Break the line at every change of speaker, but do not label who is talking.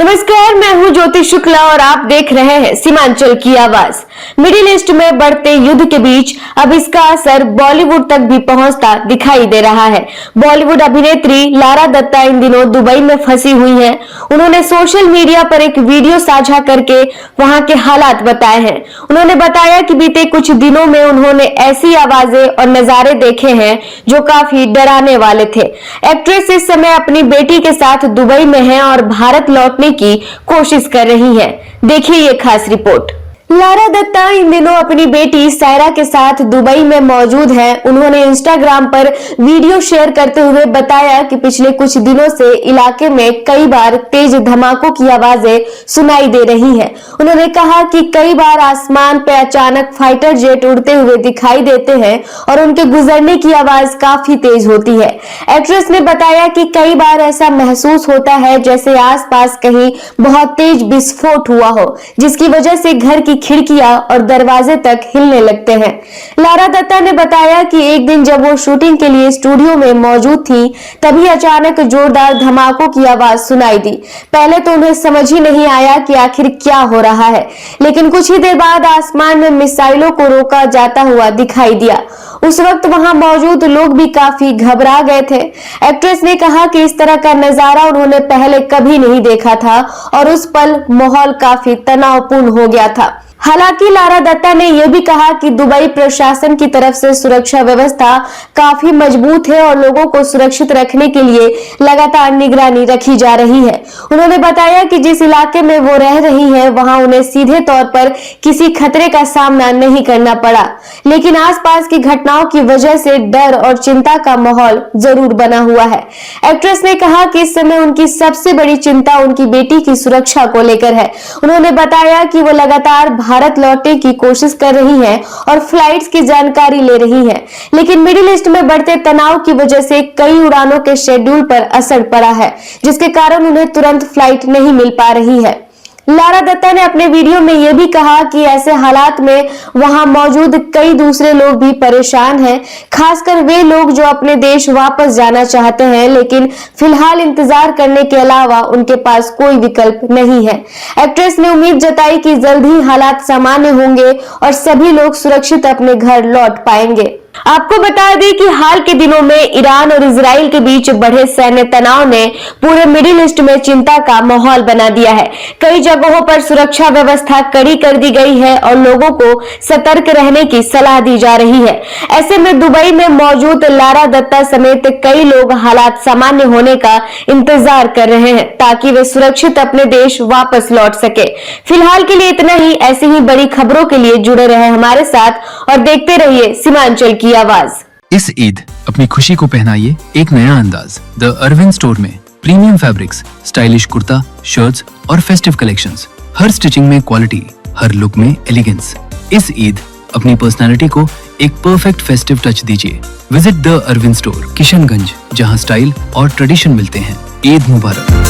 नमस्कार, मैं हूं ज्योति शुक्ला और आप देख रहे हैं सीमांचल की आवाज। मिडिल ईस्ट में बढ़ते युद्ध के बीच अब इसका असर बॉलीवुड तक भी पहुंचता दिखाई दे रहा है। बॉलीवुड अभिनेत्री लारा दत्ता इन दिनों दुबई में फंसी हुई हैं। उन्होंने सोशल मीडिया पर एक वीडियो साझा करके वहां के हालात बताए हैं। उन्होंने बताया कि बीते कुछ दिनों में उन्होंने ऐसी आवाजें और नजारे देखे हैं जो काफी डराने वाले थे। एक्ट्रेस इस समय अपनी बेटी के साथ दुबई में है और भारत लौटने की कोशिश कर रही है। देखिए ये खास रिपोर्ट। लारा दत्ता इन दिनों अपनी बेटी सायरा के साथ दुबई में मौजूद है। उन्होंने इंस्टाग्राम पर वीडियो शेयर करते हुए बताया कि पिछले कुछ दिनों से इलाके में कई बार तेज धमाकों की आवाजें सुनाई दे रही हैं। उन्होंने कहा कि कई बार आसमान पे अचानक फाइटर जेट उड़ते हुए दिखाई देते हैं और उनके गुजरने की आवाज काफी तेज होती है। एक्ट्रेस ने बताया कि कई बार ऐसा महसूस होता है जैसे आसपास कहीं बहुत तेज विस्फोट हुआ हो, जिसकी वजह से घर की खिड़कियां और दरवाजे तक हिलने लगते हैं। लारा दत्ता ने बताया कि एक दिन जब वो शूटिंग के लिए स्टूडियो में मौजूद थी, तभी अचानक जोरदार धमाकों की आवाज सुनाई दी। पहले तो उन्हें समझ ही नहीं आया कि आखिर क्या हो रहा है, लेकिन कुछ ही देर बाद आसमान में मिसाइलों को रोका जाता हुआ दिखाई दिया। उस वक्त वहां मौजूद लोग भी काफी घबरा गए थे। एक्ट्रेस ने कहा कि इस तरह का नजारा उन्होंने पहले कभी नहीं देखा था और उस पल माहौल काफी तनावपूर्ण हो गया था। हालांकि लारा दत्ता ने यह भी कहा कि दुबई प्रशासन की तरफ से सुरक्षा व्यवस्था काफी मजबूत है और लोगों को सुरक्षित रखने के लिए लगातार निगरानी रखी जा रही है। उन्होंने बताया कि जिस इलाके में वो रह रही है वहां उन्हें सीधे तौर पर किसी खतरे का सामना नहीं करना पड़ा, लेकिन आसपास की घटनाओं की वजह से डर और चिंता का माहौल जरूर बना हुआ है। एक्ट्रेस ने कहा कि इस समय उनकी सबसे बड़ी चिंता उनकी बेटी की सुरक्षा को लेकर है। उन्होंने बताया कि वो लगातार भारत लौटने की कोशिश कर रही हैं और फ्लाइट्स की जानकारी ले रही हैं, लेकिन मिडिल ईस्ट में बढ़ते तनाव की वजह से कई उड़ानों के शेड्यूल पर असर पड़ा है, जिसके कारण उन्हें तुरंत फ्लाइट नहीं मिल पा रही है। लारा दत्ता ने अपने वीडियो में यह भी कहा कि ऐसे हालात में वहां मौजूद कई दूसरे लोग भी परेशान हैं, खासकर वे लोग जो अपने देश वापस जाना चाहते हैं, लेकिन फिलहाल इंतजार करने के अलावा उनके पास कोई विकल्प नहीं है। एक्ट्रेस ने उम्मीद जताई कि जल्द ही हालात सामान्य होंगे और सभी लोग सुरक्षित अपने घर लौट पाएंगे। आपको बता दें कि हाल के दिनों में ईरान और इजराइल के बीच बढ़े सैन्य तनाव ने पूरे मिडिल ईस्ट में चिंता का माहौल बना दिया है। कई जगहों पर सुरक्षा व्यवस्था कड़ी कर दी गई है और लोगों को सतर्क रहने की सलाह दी जा रही है। ऐसे में दुबई में मौजूद लारा दत्ता समेत कई लोग हालात सामान्य होने का इंतजार कर रहे हैं ताकि वे सुरक्षित अपने देश वापस लौट सके। फिलहाल के लिए इतना ही। ऐसी ही बड़ी खबरों के लिए जुड़े रहे हमारे साथ और देखते रहिए सीमांचल की आवाज।
इस ईद अपनी खुशी को पहनाइए एक नया अंदाज द अरविंद स्टोर में। Premium fabrics, stylish kurta, shirts और फेस्टिव कलेक्शंस। हर स्टिचिंग में क्वालिटी, हर लुक में एलिगेंस। इस ईद अपनी पर्सनालिटी को एक परफेक्ट फेस्टिव टच दीजिए। Visit the Arvind store, Kishanganj, जहां स्टाइल और ट्रेडिशन मिलते हैं। ईद मुबारक।